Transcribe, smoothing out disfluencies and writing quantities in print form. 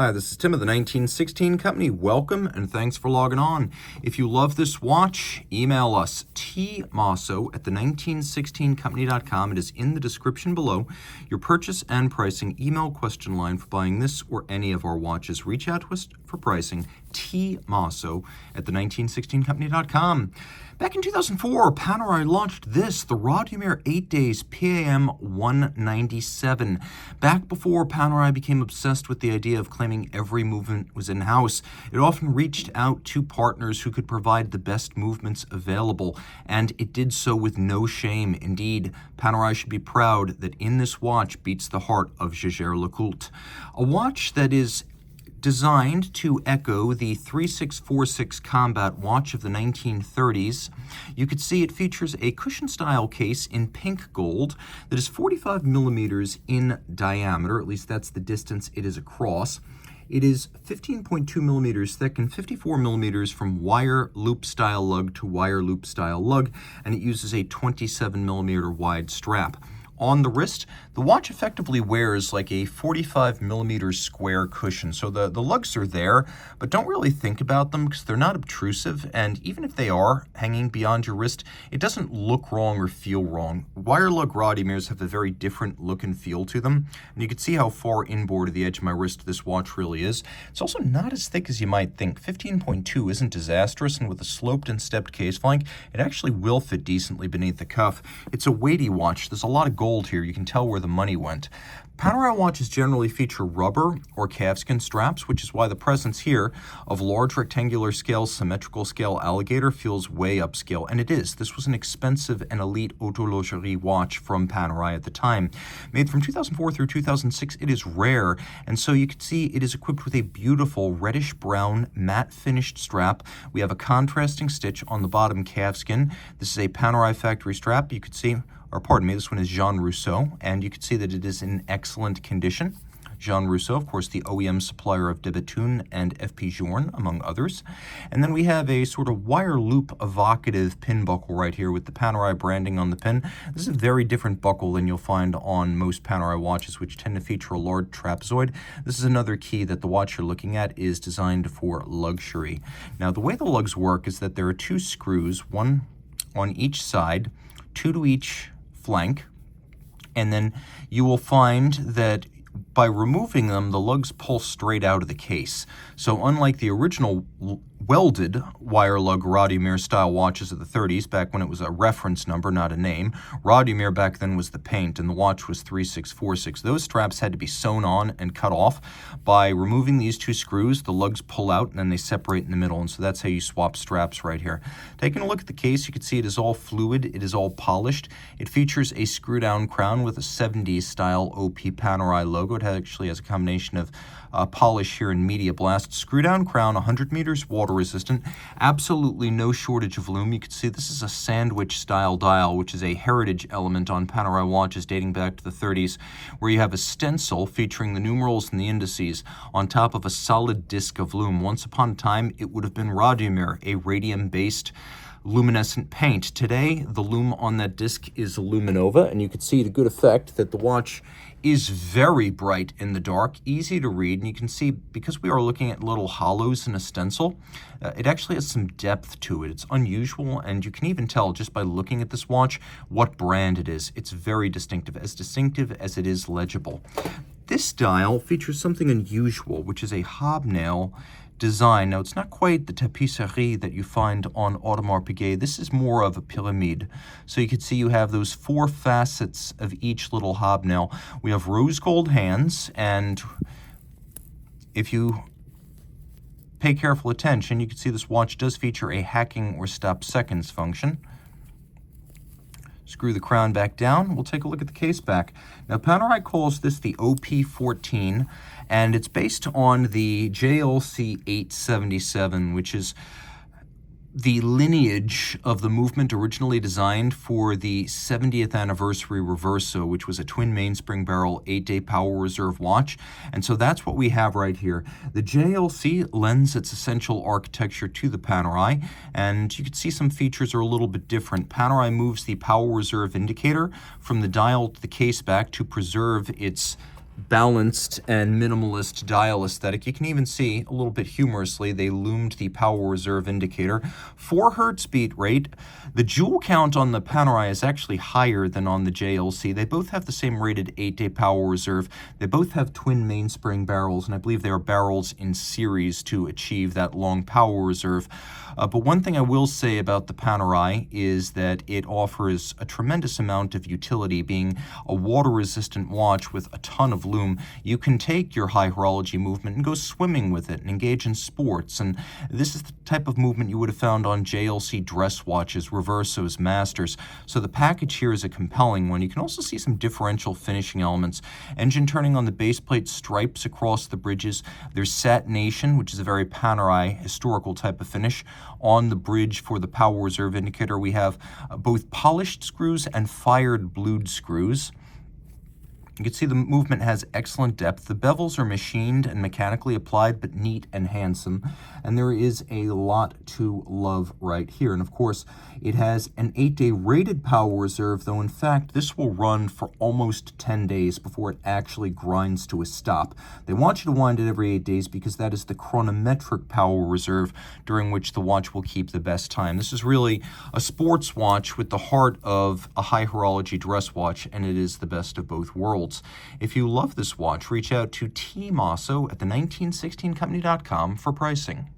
Hi, this is Tim of the 1916 Company. Welcome and thanks for logging on. If you love this watch, email us tmosso@the1916company.com. It is in the description below. Your purchase and pricing email question line for buying this or any of our watches. Reach out to us for pricing, tmosso@the1916company.com. Back in 2004, Panerai launched this, the Radiomir 8 Days PAM 197. Back before Panerai became obsessed with the idea of claiming every movement was in-house, it often reached out to partners who could provide the best movements available, and it did so with no shame. Indeed, Panerai should be proud that in this watch beats the heart of Jaeger-LeCoultre, a watch that is designed to echo the 3646 combat watch of the 1930s. You could see it features a cushion-style case in pink gold that is 45 millimeters in diameter, at least that's the distance it is across. It is 15.2 millimeters thick and 54 millimeters from wire loop style lug to wire loop style lug, and it uses a 27 millimeter wide strap. On the wrist, the watch effectively wears like a 45 millimeter square cushion. So the lugs are there, but don't really think about them because they're not obtrusive. And even if they are hanging beyond your wrist, it doesn't look wrong or feel wrong. Wire lug Radiomirs have a very different look and feel to them. And you can see how far inboard of the edge of my wrist this watch really is. It's also not as thick as you might think. 15.2 isn't disastrous, and with a sloped and stepped case flank, it actually will fit decently beneath the cuff. It's a weighty watch. There's a lot of gold here. You can tell where the money went. Panerai watches generally feature rubber or calfskin straps, which is why the presence here of large rectangular scale, symmetrical scale alligator feels way upscale, and it is. This was an expensive and elite horlogerie watch from Panerai at the time. Made from 2004 through 2006, it is rare, and so you can see it is equipped with a beautiful reddish-brown matte finished strap. We have a contrasting stitch on the bottom calfskin. This is a Panerai factory strap. You could see, or pardon me, this one is Jean Rousseau, and you can see that it is in excellent condition. Jean Rousseau, of course, the OEM supplier of de Bethune and FP Journe, among others. And then we have a sort of wire loop evocative pin buckle right here with the Panerai branding on the pin. This is a very different buckle than you'll find on most Panerai watches, which tend to feature a large trapezoid. This is another key that the watch you're looking at is designed for luxury. Now, the way the lugs work is that there are two screws, one on each side, two to each flank, and then you will find that by removing them, the lugs pull straight out of the case. So unlike the original welded wire lug Radiomir style watches of the 30s, back when it was a reference number, not a name, Radiomir back then was the paint, and the watch was 3646. Those straps had to be sewn on and cut off. By removing these two screws, the lugs pull out and then they separate in the middle, and so that's how you swap straps right here. Taking a look at the case, you can see it is all fluid, it is all polished. It features a screw-down crown with a 70s style OP Panerai logo. It actually has a combination of polish here and media blast. Screw-down crown, 100 meters, water resistant, absolutely no shortage of lume. You can see this is a sandwich style dial, which is a heritage element on Panerai watches dating back to the 30s, where you have a stencil featuring the numerals and the indices on top of a solid disc of lume. Once upon a time, it would have been Radiomir, a radium-based luminescent paint. Today, the lume on that disc is Luminova, and you can see to good effect that the watch is very bright in the dark, easy to read, and you can see, because we are looking at little hollows in a stencil, it actually has some depth to it. It's unusual, and you can even tell just by looking at this watch what brand it is. It's very distinctive as it is legible. This dial features something unusual, which is a hobnail design. Now, it's not quite the tapisserie that you find on Audemars Piguet. This is more of a pyramid. So you can see you have those four facets of each little hobnail. We have rose gold hands, and if you pay careful attention, you can see this watch does feature a hacking or stop seconds function. Screw the crown back down. We'll take a look at the case back. Now, Panerai calls this the OP14, and it's based on the JLC 877, which is the lineage of the movement originally designed for the 70th anniversary Reverso, which was a twin mainspring barrel 8-day power reserve watch. And so that's what we have right here. The JLC lends its essential architecture to the Panerai, and you can see some features are a little bit different. Panerai moves the power reserve indicator from the dial to the case back to preserve its balanced and minimalist dial aesthetic. You can even see, a little bit humorously, they loomed the power reserve indicator. 4 hertz beat rate. The joule count on the Panerai is actually higher than on the JLC. They both have the same rated 8-day power reserve. They both have twin mainspring barrels, and I believe they are barrels in series to achieve that long power reserve. But one thing I will say about the Panerai is that it offers a tremendous amount of utility. Being a water-resistant watch with a ton of lume, you can take your high horology movement and go swimming with it and engage in sports. And this is the type of movement you would have found on JLC dress watches, Reversos, Masters. So the package here is a compelling one. You can also see some differential finishing elements. Engine turning on the base plate, stripes across the bridges. There's satination, which is a very Panerai historical type of finish. On the bridge for the power reserve indicator, we have both polished screws and fired blued screws. You can see the movement has excellent depth. The bevels are machined and mechanically applied, but neat and handsome. And there is a lot to love right here. And of course, it has an 8-day rated power reserve, though in fact, this will run for almost 10 days before it actually grinds to a stop. They want you to wind it every 8 days because that is the chronometric power reserve during which the watch will keep the best time. This is really a sports watch with the heart of a high horology dress watch, and it is the best of both worlds. If you love this watch, reach out to Team Mosso at the 1916company.com for pricing.